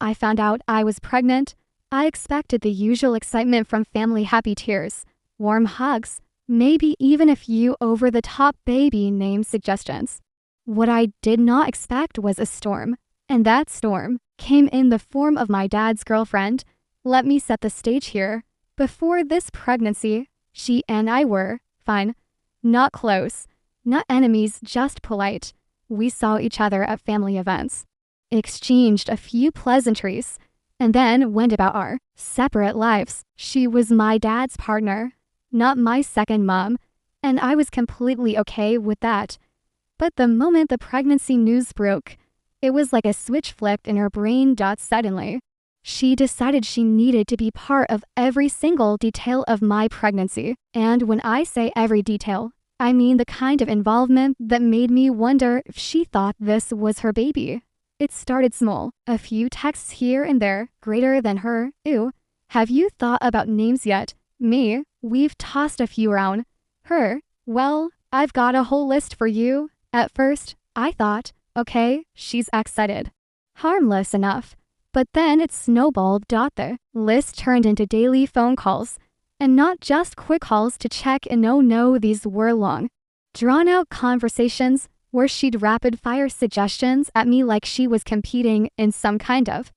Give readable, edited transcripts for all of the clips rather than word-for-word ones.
I found out I was pregnant, I expected the usual excitement from family, happy tears, warm hugs, maybe even a few over-the-top baby name suggestions. What I did not expect was a storm, and that storm came in the form of my dad's girlfriend. Let me set the stage here. Before this pregnancy, she and I were fine, not close, not enemies, just polite. We saw each other at family events, exchanged a few pleasantries, and then went about our separate lives. She was my dad's partner, not my second mom, and I was completely okay with that. But the moment the pregnancy news broke, it was like a switch flipped in her brain. Suddenly, she decided she needed to be part of every single detail of my pregnancy. And when I say every detail, I mean the kind of involvement that made me wonder if she thought this was her baby. It started small, a few texts here and there, greater than her. Ew, have you thought about names yet? Me, we've tossed a few around. Her, well, I've got a whole list for you. At first, I thought, okay, she's excited. Harmless enough. But then it snowballed. The list turned into daily phone calls. And not just quick calls to check in. No, these were long, drawn-out conversations where she'd rapid-fire suggestions at me like she was competing in some kind of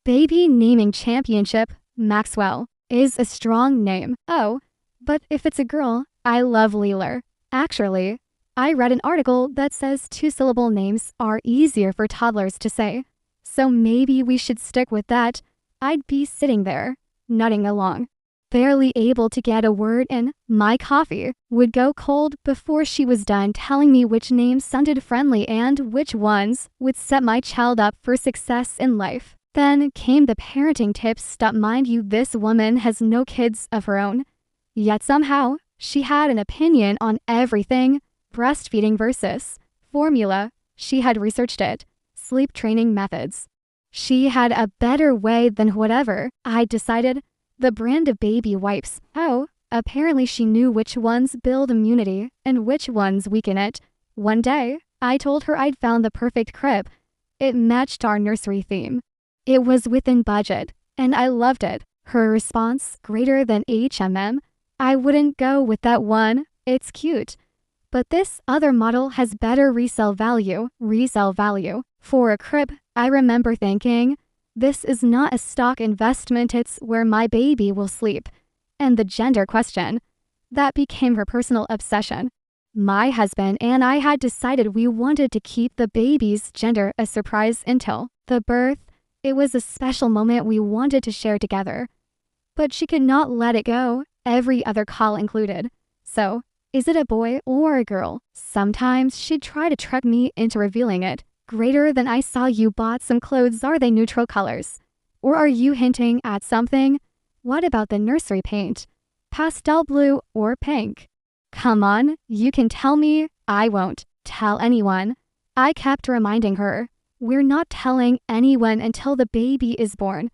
baby naming championship. Maxwell is a strong name. Oh, but if it's a girl, I love Leeler. Actually, I read an article that says two-syllable names are easier for toddlers to say. So maybe we should stick with that. I'd be sitting there, nutting along, barely able to get a word in. My coffee would go cold before she was done telling me which names sounded friendly and which ones would set my child up for success in life. Then came the parenting tips. Mind you, this woman has no kids of her own. Yet somehow, she had an opinion on everything. Breastfeeding versus formula. She had researched it. Sleep training methods. She had a better way than whatever I decided. The brand of baby wipes. Oh, apparently she knew which ones build immunity and which ones weaken it. One day, I told her I'd found the perfect crib. It matched our nursery theme. It was within budget, and I loved it. Her response, greater than HMM. I wouldn't go with that one. It's cute. But this other model has better resale value. For a crib, I remember thinking, this is not a stock investment, it's where my baby will sleep. And the gender question, that became her personal obsession. My husband and I had decided we wanted to keep the baby's gender a surprise until the birth. It was a special moment we wanted to share together. But she could not let it go, every other call included. So, is it a boy or a girl? Sometimes she'd try to trick me into revealing it. Greater than I saw you bought some clothes. Are they neutral colors? Or are you hinting at something? What about the nursery paint? Pastel blue or pink? Come on, you can tell me. I won't tell anyone. I kept reminding her, we're not telling anyone until the baby is born.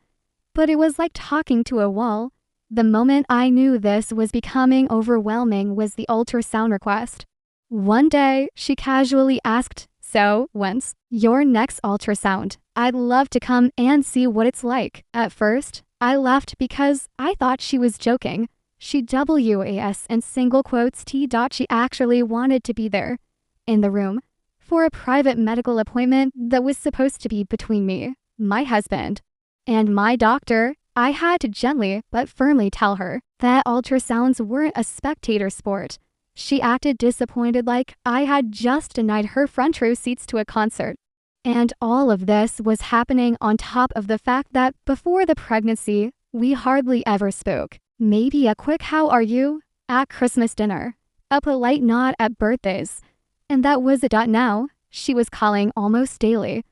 But it was like talking to a wall. The moment I knew this was becoming overwhelming was the ultrasound request. One day, she casually asked, so, when's your next ultrasound? I'd love to come and see what it's like. At first, I laughed because I thought she was joking. She WAS in single quotes T. She actually wanted to be there, in the room, for a private medical appointment that was supposed to be between me, my husband, and my doctor. I had to gently but firmly tell her that ultrasounds weren't a spectator sport. She acted disappointed like I had just denied her front row seats to a concert. And all of this was happening on top of the fact that before the pregnancy, we hardly ever spoke. Maybe a quick "how are you?" at Christmas dinner, a polite nod at birthdays, and that was it. Now, she was calling almost daily.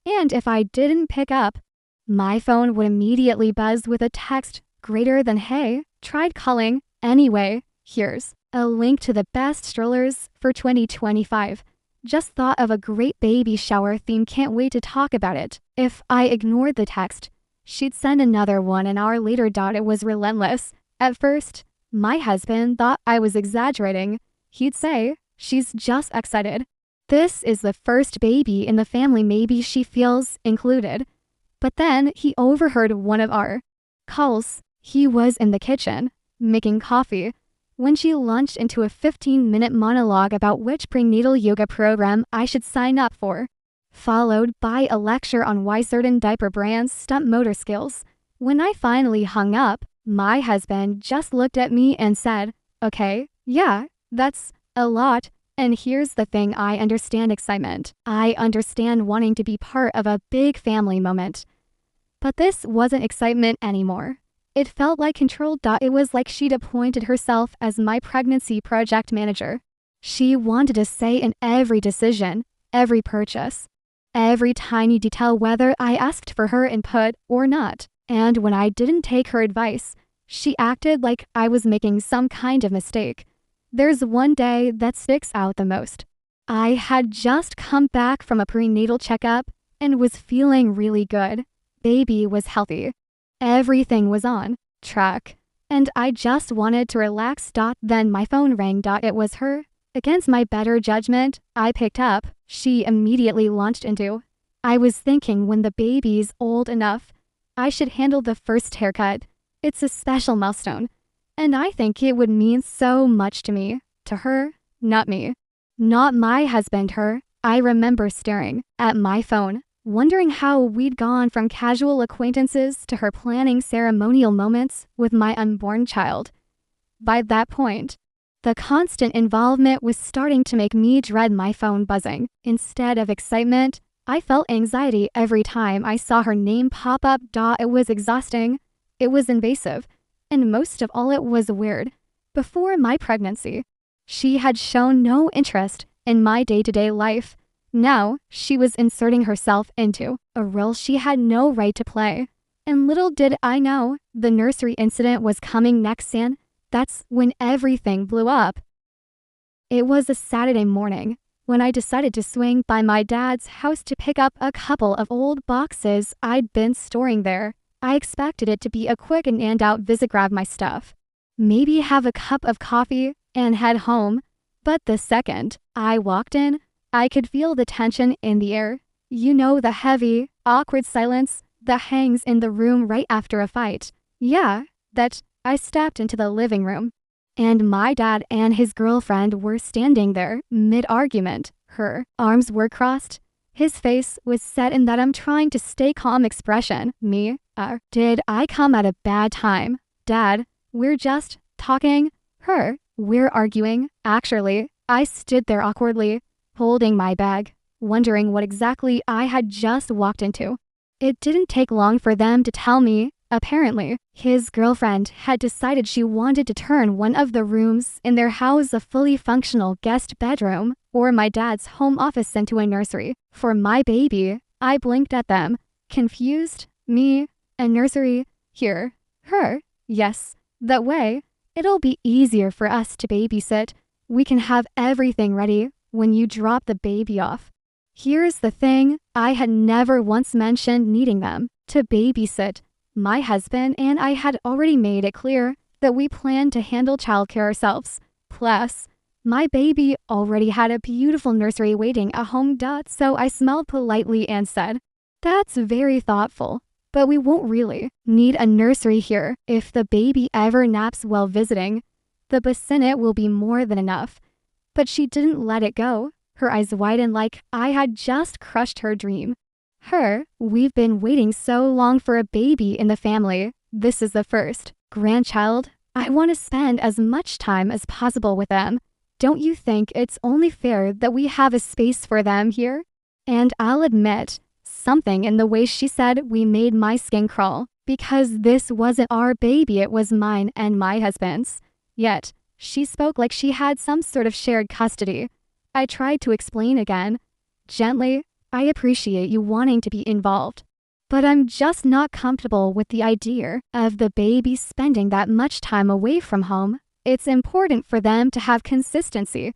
And if I didn't pick up, my phone would immediately buzz with a text greater than, hey, tried calling. Anyway, here's a link to the best strollers for 2025. Just thought of a great baby shower theme, can't wait to talk about it. If I ignored the text, she'd send another one an hour later. It was relentless. At first, my husband thought I was exaggerating. He'd say, she's just excited. This is the first baby in the family, maybe she feels included. But then he overheard one of our calls. He was in the kitchen, making coffee, when she launched into a 15-minute monologue about which prenatal yoga program I should sign up for, followed by a lecture on why certain diaper brands stump motor skills. When I finally hung up, my husband just looked at me and said, "Okay, yeah, that's a lot." And here's the thing, I understand excitement. I understand wanting to be part of a big family moment. But this wasn't excitement anymore. It felt like control. It was like she'd appointed herself as my pregnancy project manager. She wanted a say in every decision, every purchase, every tiny detail, whether I asked for her input or not. And when I didn't take her advice, she acted like I was making some kind of mistake. There's one day that sticks out the most. I had just come back from a prenatal checkup and was feeling really good. Baby was healthy. Everything was on track, and I just wanted to relax. Then my phone rang. It was her. Against my better judgment, I picked up. She immediately launched into, "I was thinking when the baby's old enough, I should handle the first haircut. It's a special milestone, and I think it would mean so much to me." To her, not me. Not my husband, her. I remember staring at my phone, wondering how we'd gone from casual acquaintances to her planning ceremonial moments with my unborn child. By that point, the constant involvement was starting to make me dread my phone buzzing. Instead of excitement, I felt anxiety every time I saw her name pop up. It was exhausting, it was invasive, and most of all, it was weird. Before my pregnancy, she had shown no interest in my day-to-day life. Now, she was inserting herself into a role she had no right to play. And little did I know, the nursery incident was coming next, and that's when everything blew up. It was a Saturday morning when I decided to swing by my dad's house to pick up a couple of old boxes I'd been storing there. I expected it to be a quick in and out visit, grab my stuff, maybe have a cup of coffee, and head home. But the second I walked in, I could feel the tension in the air. You know, the heavy, awkward silence that hangs in the room right after a fight. Yeah, that. I stepped into the living room, and my dad and his girlfriend were standing there, mid-argument. Her arms were crossed. His face was set in that I'm trying to stay calm expression. Me, did I come at a bad time? Dad, we're just talking. Her, we're arguing. Actually, I stood there awkwardly, holding my bag, wondering what exactly I had just walked into. It didn't take long for them to tell me. Apparently, his girlfriend had decided she wanted to turn one of the rooms in their house a fully functional guest bedroom or my dad's home office into a nursery for my baby. I blinked at them, confused. Me, a nursery? Here. Her? Yes. That way, it'll be easier for us to babysit. We can have everything ready when you drop the baby off. Here's the thing, I had never once mentioned needing them to babysit. My husband and I had already made it clear that we planned to handle childcare ourselves. Plus, my baby already had a beautiful nursery waiting at home. So I smiled politely and said, "That's very thoughtful, but we won't really need a nursery here. If the baby ever naps while visiting, the bassinet will be more than enough." But she didn't let it go. Her eyes widened like I had just crushed her dream. Her, we've been waiting so long for a baby in the family. This is the first grandchild. I want to spend as much time as possible with them. Don't you think it's only fair that we have a space for them here? And I'll admit, something in the way she said we made my skin crawl, because this wasn't our baby, it was mine and my husband's. Yet, she spoke like she had some sort of shared custody. I tried to explain again, gently, I appreciate you wanting to be involved, but I'm just not comfortable with the idea of the baby spending that much time away from home. It's important for them to have consistency.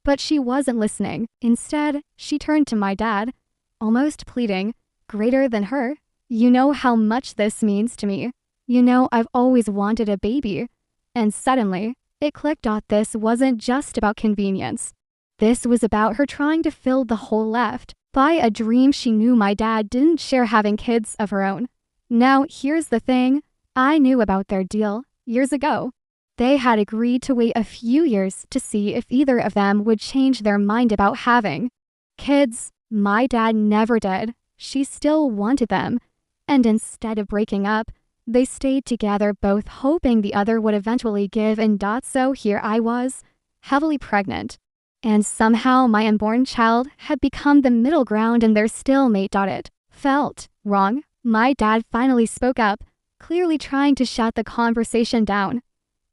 But she wasn't listening. Instead, she turned to my dad, almost pleading, greater than her. You know how much this means to me. You know I've always wanted a baby. And suddenly, it clicked. This wasn't just about convenience. This was about her trying to fill the hole left by a dream she knew my dad didn't share having kids of her own. Now, here's the thing. I knew about their deal years ago. They had agreed to wait a few years to see if either of them would change their mind about having kids. My dad never did. She still wanted them. And instead of breaking up, they stayed together, both hoping the other would eventually give in. So here I was, heavily pregnant. And somehow my unborn child had become the middle ground in their stalemate. It felt wrong. My dad finally spoke up, clearly trying to shut the conversation down.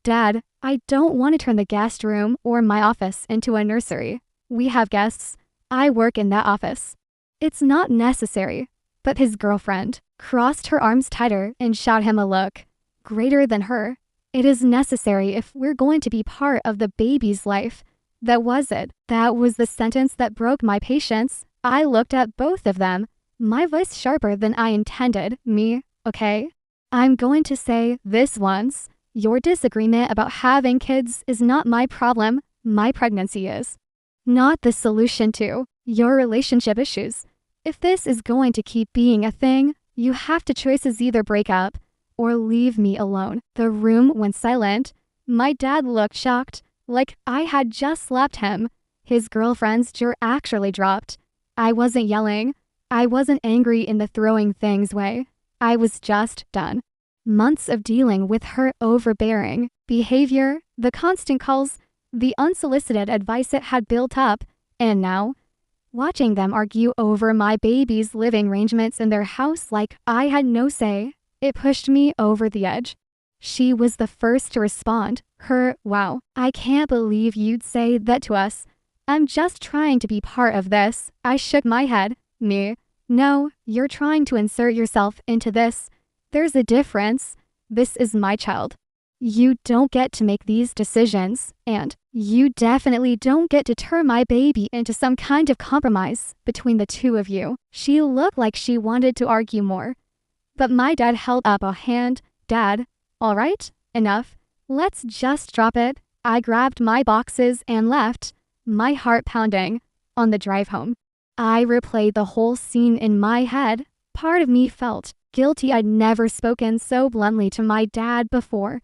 Dad, I don't want to turn the guest room or my office into a nursery. We have guests. I work in that office. It's not necessary. But his girlfriend crossed her arms tighter and shot him a look greater than her. It is necessary if we're going to be part of the baby's life. That was it. That was the sentence that broke my patience. I looked at both of them, my voice sharper than I intended. Me, okay? I'm going to say this once. Your disagreement about having kids is not my problem. My pregnancy is. Not the solution to your relationship issues. If this is going to keep being a thing, you have to choices: either break up or leave me alone. The room went silent. My dad looked shocked, like I had just slapped him. His girlfriend's jaw actually dropped. I wasn't yelling. I wasn't angry in the throwing things way. I was just done. Months of dealing with her overbearing behavior, the constant calls, the unsolicited advice it had built up, and now, watching them argue over my baby's living arrangements in their house like I had no say, it pushed me over the edge. She was the first to respond. Wow, I can't believe you'd say that to us. I'm just trying to be part of this. I shook my head. Me, no, you're trying to insert yourself into this. There's a difference. This is my child. You don't get to make these decisions, and you definitely don't get to turn my baby into some kind of compromise between the two of you. She looked like she wanted to argue more, but my dad held up a hand. Dad, all right, enough. Let's just drop it. I grabbed my boxes and left, my heart pounding. On the drive home, I replayed the whole scene in my head. Part of me felt guilty. I'd never spoken so bluntly to my dad before.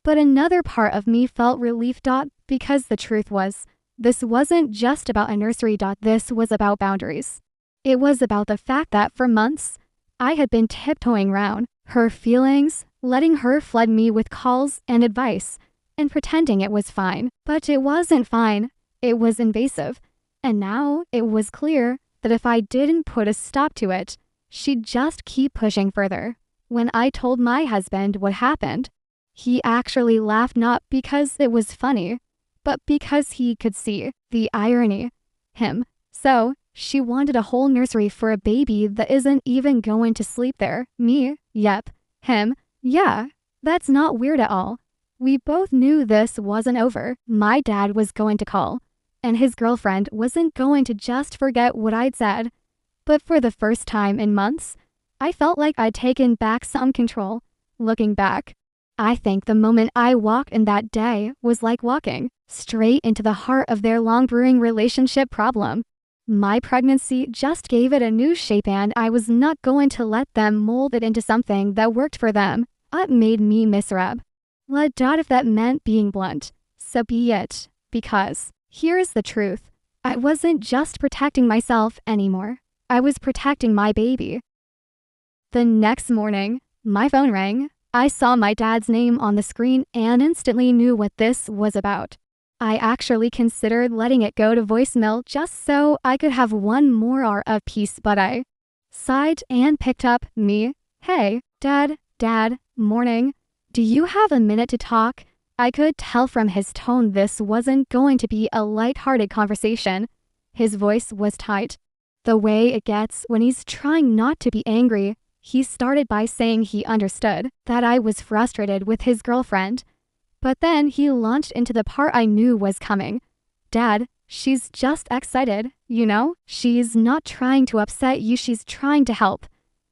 But another part of me felt relief. Because the truth was, this wasn't just about a nursery. This was about boundaries. It was about the fact that for months, I had been tiptoeing around her feelings, letting her flood me with calls and advice, and pretending it was fine. But it wasn't fine. It was invasive. And now it was clear that if I didn't put a stop to it, she'd just keep pushing further. When I told my husband what happened, he actually laughed, not because it was funny, but because he could see the irony. Him. So, she wanted a whole nursery for a baby that isn't even going to sleep there. Me. Yep. Him. Yeah. That's not weird at all. We both knew this wasn't over. My dad was going to call, and his girlfriend wasn't going to just forget what I'd said. But for the first time in months, I felt like I'd taken back some control. Looking back, I think the moment I walked in that day was like walking straight into the heart of their long-brewing relationship problem. My pregnancy just gave it a new shape, and I was not going to let them mold it into something that worked for them. It made me miserable. If that meant being blunt, so be it. Because, here's the truth, I wasn't just protecting myself anymore. I was protecting my baby. The next morning, my phone rang. I saw my dad's name on the screen and instantly knew what this was about. I actually considered letting it go to voicemail just so I could have one more hour of peace, but I sighed and picked up. Me. Hey, Dad, morning. Do you have a minute to talk? I could tell from his tone this wasn't going to be a light-hearted conversation. His voice was tight, the way it gets when he's trying not to be angry. He started by saying he understood that I was frustrated with his girlfriend, but then he launched into the part I knew was coming. Dad, she's just excited, you know? She's not trying to upset you, she's trying to help.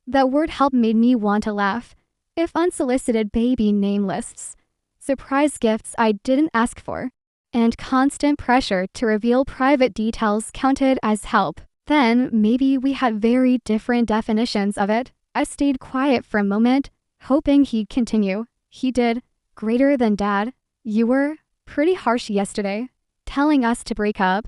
That word help made me want to laugh. If unsolicited baby name lists, surprise gifts I didn't ask for, and constant pressure to reveal private details counted as help, Then maybe we had very different definitions of it. I stayed quiet for a moment, hoping he'd continue. He did. Greater than dad. You were pretty harsh yesterday, telling us to break up.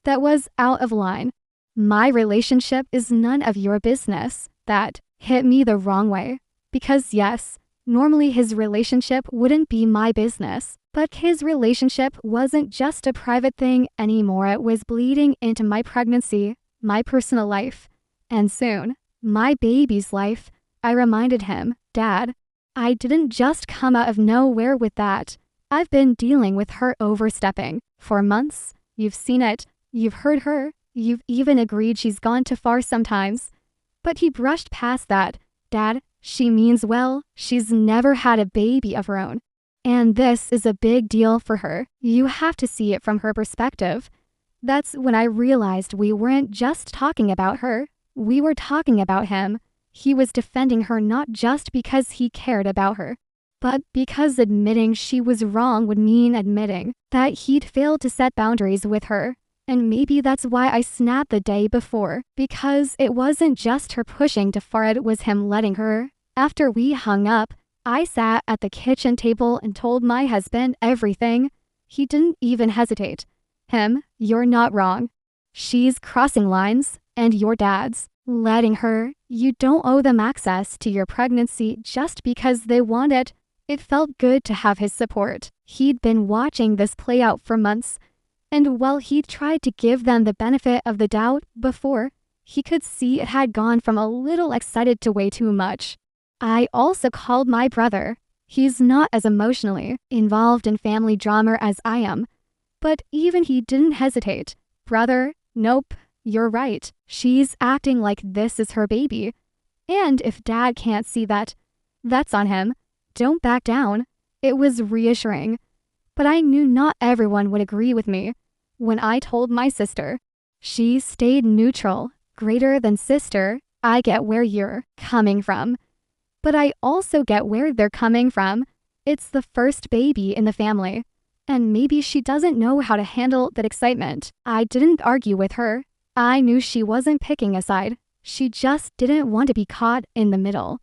That was out of line. My relationship is none of your business. That hit me the wrong way. Because yes, normally his relationship wouldn't be my business. But his relationship wasn't just a private thing anymore. It was bleeding into my pregnancy, my personal life, and soon, my baby's life. I reminded him, Dad, I didn't just come out of nowhere with that. I've been dealing with her overstepping for months. You've seen it. You've heard her. You've even agreed she's gone too far sometimes. But he brushed past that. Dad, she means well. She's never had a baby of her own. And this is a big deal for her. You have to see it from her perspective. That's when I realized we weren't just talking about her. We were talking about him. He was defending her not just because he cared about her, but because admitting she was wrong would mean admitting that he'd failed to set boundaries with her. And maybe that's why I snapped the day before, because it wasn't just her pushing too far, it was him letting her. After we hung up, I sat at the kitchen table and told my husband everything. He didn't even hesitate. You're not wrong. She's crossing lines, and your dad's letting her. You don't owe them access to your pregnancy just because they want it. It felt good to have his support. He'd been watching this play out for months, and while he'd tried to give them the benefit of the doubt before, he could see it had gone from a little excited to way too much. I also called my brother. He's not as emotionally involved in family drama as I am, but even he didn't hesitate. Brother, nope, you're right. She's acting like this is her baby. And if Dad can't see that, that's on him. Don't back down. It was reassuring. But I knew not everyone would agree with me. When I told my sister, she stayed neutral. Greater than sister, I get where you're coming from. But I also get where they're coming from. It's the first baby in the family. And maybe she doesn't know how to handle that excitement. I didn't argue with her. I knew she wasn't picking a side. She just didn't want to be caught in the middle.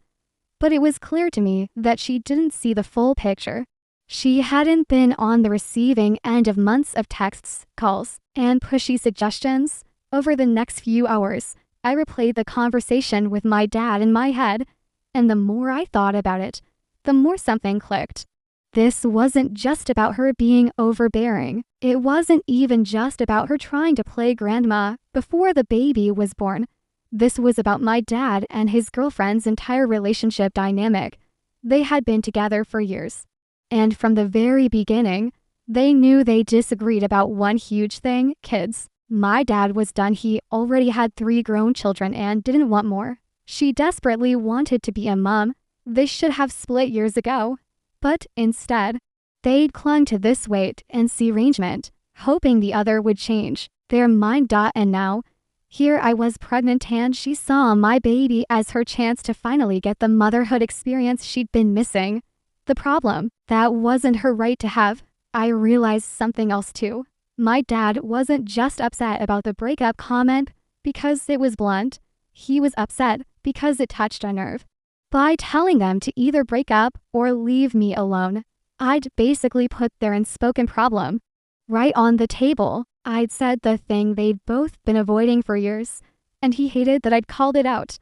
But it was clear to me that she didn't see the full picture. She hadn't been on the receiving end of months of texts, calls, and pushy suggestions. Over the next few hours, I replayed the conversation with my dad in my head, and the more I thought about it, the more something clicked. This wasn't just about her being overbearing. It wasn't even just about her trying to play grandma before the baby was born. This was about my dad and his girlfriend's entire relationship dynamic. They had been together for years. And from the very beginning, they knew they disagreed about one huge thing: kids. My dad was done. He already had 3 grown children and didn't want more. She desperately wanted to be a mom. They should have split years ago. But instead, they'd clung to this wait-and-see arrangement, hoping the other would change their mind. And now, here I was pregnant, and she saw my baby as her chance to finally get the motherhood experience she'd been missing. The problem, that wasn't her right to have. I realized something else too. My dad wasn't just upset about the breakup comment because it was blunt. He was upset because it touched a nerve. By telling them to either break up or leave me alone, I'd basically put their unspoken problem right on the table. I'd said the thing they'd both been avoiding for years, and he hated that I'd called it out.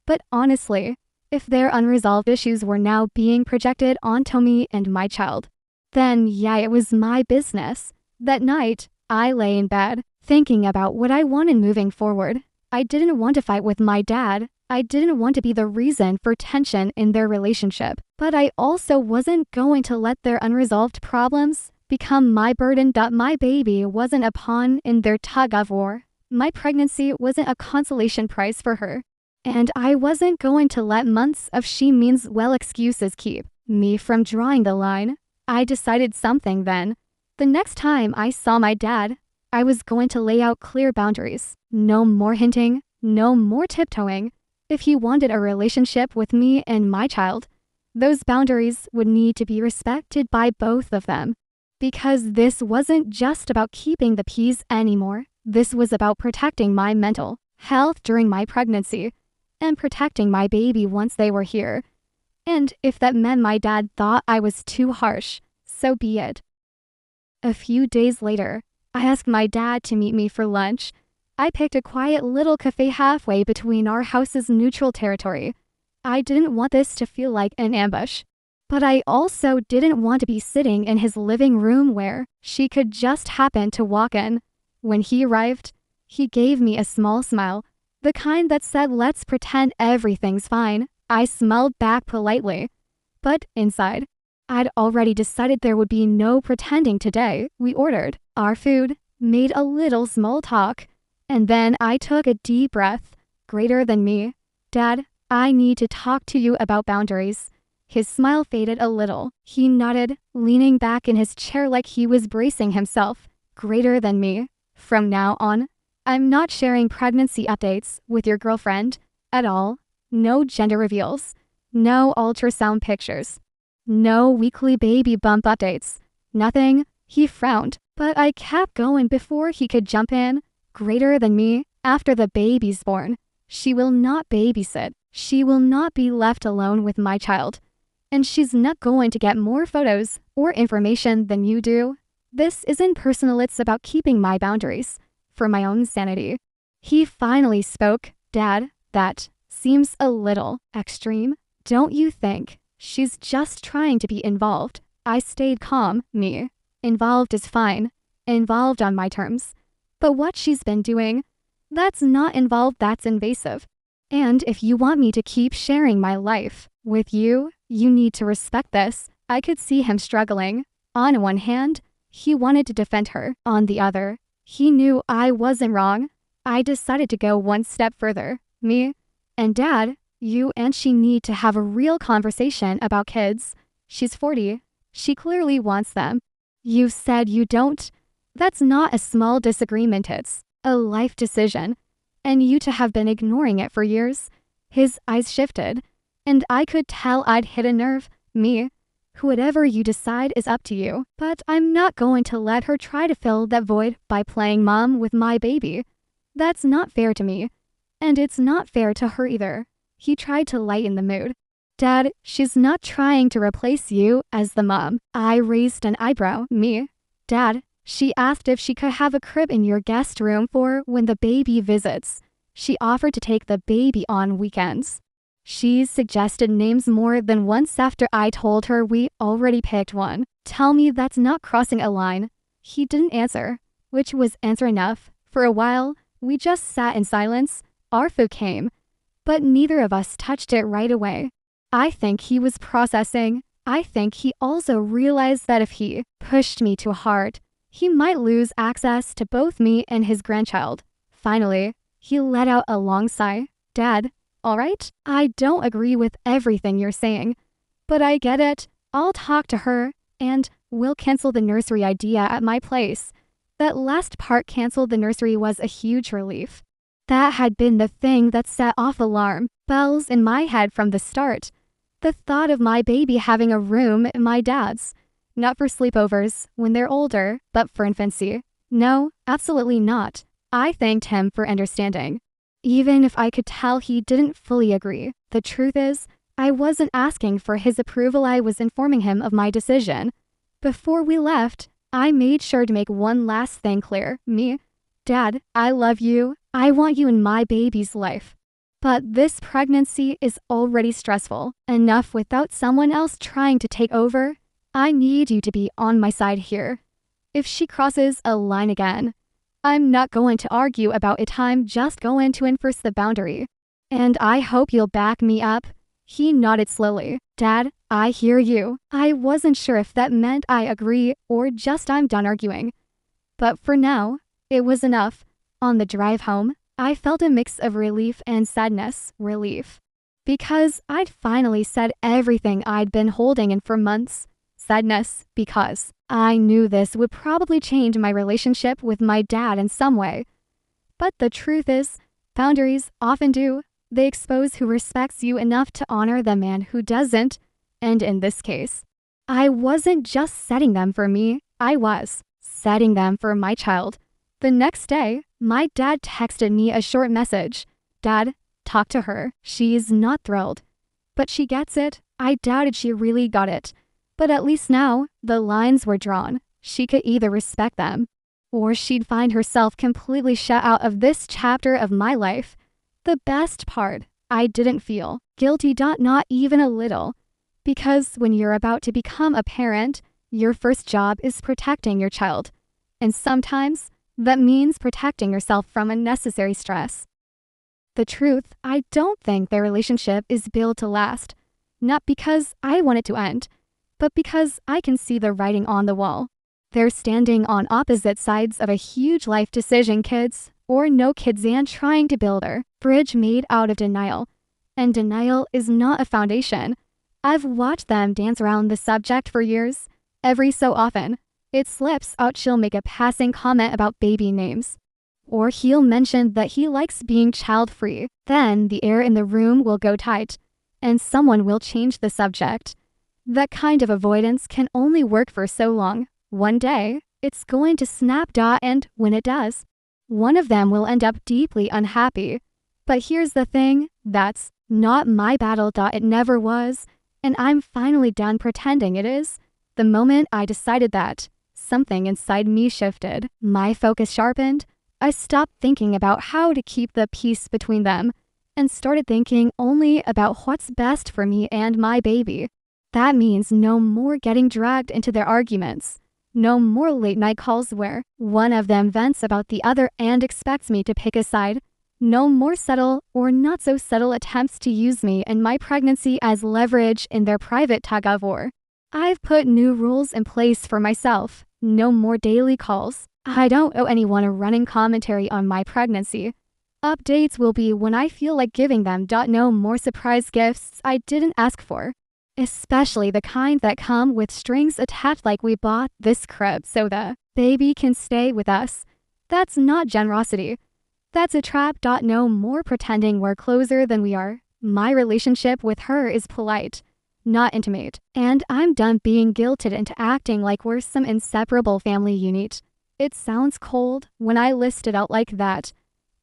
But honestly, if their unresolved issues were now being projected onto me and my child, then yeah, it was my business. That night, I lay in bed, thinking about what I wanted moving forward. I didn't want to fight with my dad. I didn't want to be the reason for tension in their relationship. But I also wasn't going to let their unresolved problems become my burden. My baby wasn't a pawn in their tug-of-war. My pregnancy wasn't a consolation prize for her. And I wasn't going to let months of she means well excuses keep me from drawing the line. I decided something then. The next time I saw my dad, I was going to lay out clear boundaries. No more hinting, no more tiptoeing. If he wanted a relationship with me and my child, those boundaries would need to be respected by both of them. Because this wasn't just about keeping the peace anymore. This was about protecting my mental health during my pregnancy and protecting my baby once they were here. And if that meant my dad thought I was too harsh, so be it. A few days later, I asked my dad to meet me for lunch. I picked a quiet little cafe halfway between our house's neutral territory. I didn't want this to feel like an ambush, but I also didn't want to be sitting in his living room where she could just happen to walk in. When he arrived, he gave me a small smile, the kind that said, "Let's pretend everything's fine." I smiled back politely, but inside, I'd already decided there would be no pretending today. We ordered our food, made a little small talk, and then I took a deep breath. Greater than me. "Dad, I need to talk to you about boundaries." His smile faded a little. He nodded, leaning back in his chair like he was bracing himself. "Greater than me. From now on, I'm not sharing pregnancy updates with your girlfriend at all. No gender reveals. No ultrasound pictures. No weekly baby bump updates. Nothing." He frowned, but I kept going before he could jump in. "Greater than me. After the baby's born, she will not babysit. She will not be left alone with my child. And she's not going to get more photos or information than you do. This isn't personal, it's about keeping my boundaries for my own sanity." He finally spoke. "Dad, that seems a little extreme, don't you think? She's just trying to be involved." I stayed calm. "Me. Involved is fine. Involved on my terms. But what she's been doing, that's not involved, that's invasive. And if you want me to keep sharing my life with you, you need to respect this." I could see him struggling. On one hand, he wanted to defend her. On the other, he knew I wasn't wrong. I decided to go one step further. "Me and Dad, you and she need to have a real conversation about kids. She's 40. She clearly wants them. You've said you don't. That's not a small disagreement, it's a life decision. And you to have been ignoring it for years." His eyes shifted, and I could tell I'd hit a nerve. "Me, whatever you decide is up to you, but I'm not going to let her try to fill that void by playing mom with my baby. That's not fair to me, and it's not fair to her either." He tried to lighten the mood. "Dad, she's not trying to replace you as the mom." I raised an eyebrow. "Me? Dad, she asked if she could have a crib in your guest room for when the baby visits. She offered to take the baby on weekends. She's suggested names more than once after I told her we already picked one. Tell me that's not crossing a line." He didn't answer, which was answer enough. For a while, we just sat in silence. Our food came, but neither of us touched it right away. I think he was processing. I think he also realized that if he pushed me too hard, he might lose access to both me and his grandchild. Finally, he let out a long sigh. "Dad, all right, I don't agree with everything you're saying, but I get it. I'll talk to her, and we'll cancel the nursery idea at my place." That last part, cancel the nursery, was a huge relief. That had been the thing that set off alarm bells in my head from the start. The thought of my baby having a room in my dad's. Not for sleepovers when they're older, but for infancy. No, absolutely not. I thanked him for understanding. Even if I could tell he didn't fully agree. The truth is, I wasn't asking for his approval, I was informing him of my decision. Before we left, I made sure to make one last thing clear. "Me, Dad, I love you. I want you in my baby's life. But this pregnancy is already stressful enough without someone else trying to take over. I need you to be on my side here. If she crosses a line again, I'm not going to argue about it. I'm just going to enforce the boundary. And I hope you'll back me up." He nodded slowly. "Dad, I hear you." I wasn't sure if that meant I agree or just I'm done arguing. But for now, it was enough. On the drive home, I felt a mix of relief and sadness. Relief, because I'd finally said everything I'd been holding in for months. Sadness, because I knew this would probably change my relationship with my dad in some way. But the truth is, boundaries often do. They expose who respects you enough to honor the man who doesn't. And in this case, I wasn't just setting them for me, I was setting them for my child. The next day, My dad texted me a short message. Dad, talk to her. She's not thrilled. But she gets it. I doubted she really got it. But at least now, the lines were drawn. She could either respect them, or she'd find herself completely shut out of this chapter of my life. The best part, I didn't feel guilty, not even a little. Because when you're about to become a parent, your first job is protecting your child. And sometimes, that means protecting yourself from unnecessary stress. The truth, I don't think their relationship is built to last. Not because I want it to end, but because I can see the writing on the wall. They're standing on opposite sides of a huge life decision, kids or no kids, and trying to build a bridge made out of denial. And denial is not a foundation. I've watched them dance around the subject for years. Every so often, it slips out she'll make a passing comment about baby names. Or he'll mention that he likes being child-free. Then the air in the room will go tight, and someone will change the subject. That kind of avoidance can only work for so long. One day, it's going to snap, and when it does, one of them will end up deeply unhappy. But here's the thing, that's not my battle. It never was, and I'm finally done pretending it is. The moment I decided that, something inside me shifted. My focus sharpened. I stopped thinking about how to keep the peace between them and started thinking only about what's best for me and my baby. That means no more getting dragged into their arguments. No more late night calls where one of them vents about the other and expects me to pick a side. No more subtle or not so subtle attempts to use me and my pregnancy as leverage in their private tug-of-war. I've put new rules in place for myself. No more daily calls. I don't owe anyone a running commentary on my pregnancy. Updates will be when I feel like giving them. No more surprise gifts I didn't ask for. Especially the kind that come with strings attached, like we bought this crib so the baby can stay with us. That's not generosity. That's a trap. No more pretending we're closer than we are. My relationship with her is polite, not intimate, and I'm done being guilted into acting like we're some inseparable family unit. It sounds cold when I list it out like that,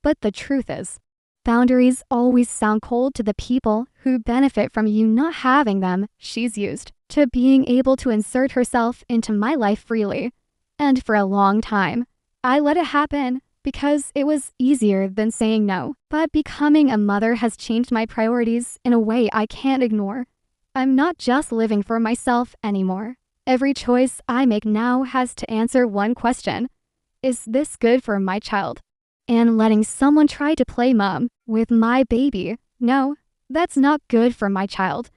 but the truth is, boundaries always sound cold to the people who benefit from you not having them. She's used to being able to insert herself into my life freely, and for a long time, I let it happen because it was easier than saying no. But becoming a mother has changed my priorities in a way I can't ignore. I'm not just living for myself anymore. Every choice I make now has to answer one question. Is this good for my child? And letting someone try to play mom with my baby, no, that's not good for my child.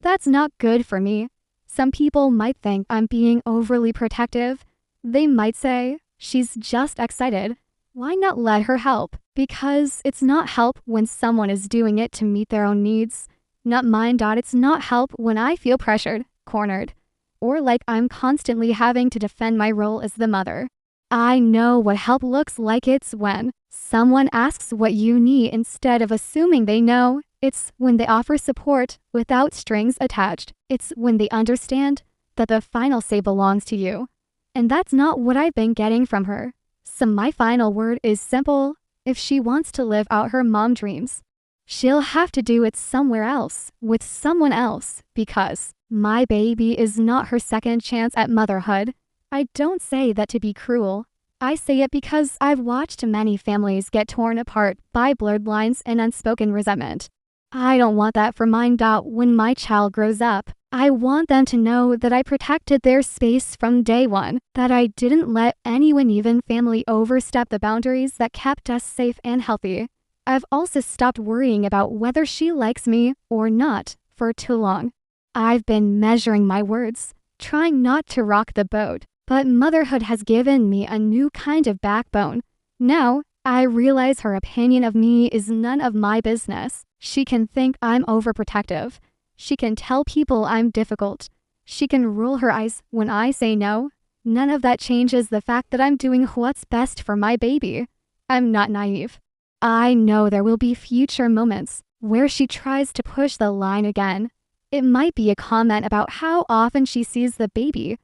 That's not good for me. Some people might think I'm being overly protective. They might say, she's just excited. Why not let her help? Because it's not help when someone is doing it to meet their own needs. Not mine. It's not help when I feel pressured, cornered, or like I'm constantly having to defend my role as the mother. I know what help looks like. It's when someone asks what you need instead of assuming they know. It's when they offer support without strings attached. It's when they understand that the final say belongs to you. And that's not what I've been getting from her. So my final word is simple. If she wants to live out her mom dreams, she'll have to do it somewhere else, with someone else, because my baby is not her second chance at motherhood. I don't say that to be cruel. I say it because I've watched many families get torn apart by blurred lines and unspoken resentment. I don't want that for mine. When my child grows up, I want them to know that I protected their space from day one, that I didn't let anyone, even family, overstep the boundaries that kept us safe and healthy. I've also stopped worrying about whether she likes me or not for too long. I've been measuring my words, trying not to rock the boat, but motherhood has given me a new kind of backbone. Now, I realize her opinion of me is none of my business. She can think I'm overprotective. She can tell people I'm difficult. She can roll her eyes when I say no. None of that changes the fact that I'm doing what's best for my baby. I'm not naive. I know there will be future moments where she tries to push the line again. It might be a comment about how often she sees the baby,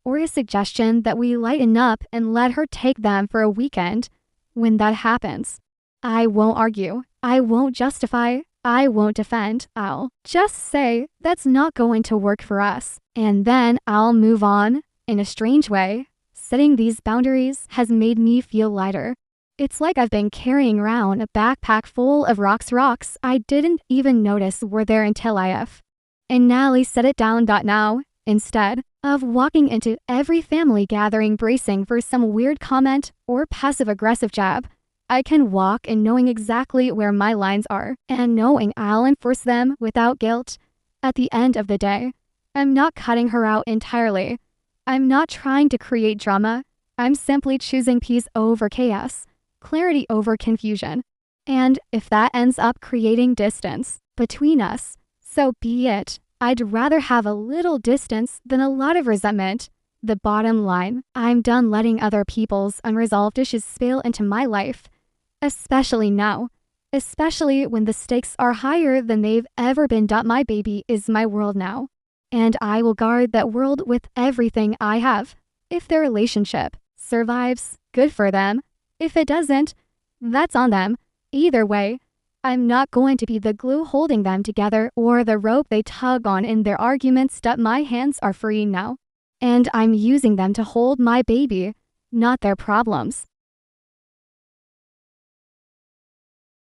or a suggestion that we lighten up and let her take them for a weekend. when that happens. I won't argue. I won't justify. I won't defend. I'll just say that's not going to work for us. And then I'll move on. In a strange way, setting these boundaries has made me feel lighter. It's like I've been carrying around a backpack full of rocks I didn't even notice were there until and Nally set it down. Now, instead of walking into every family gathering bracing for some weird comment or passive-aggressive jab, I can walk in knowing exactly where my lines are and knowing I'll enforce them without guilt. At the end of the day, I'm not cutting her out entirely. I'm not trying to create drama. I'm simply choosing peace over chaos, clarity over confusion. And if that ends up creating distance between us, so be it. I'd rather have a little distance than a lot of resentment. The bottom line, I'm done letting other people's unresolved issues spill into my life, especially now, especially when the stakes are higher than they've ever been. My baby is my world now, and I will guard that world with everything I have. If their relationship survives, good for them. If it doesn't, that's on them. Either way, I'm not going to be the glue holding them together or the rope they tug on in their arguments. My hands are free now, and I'm using them to hold my baby, not their problems.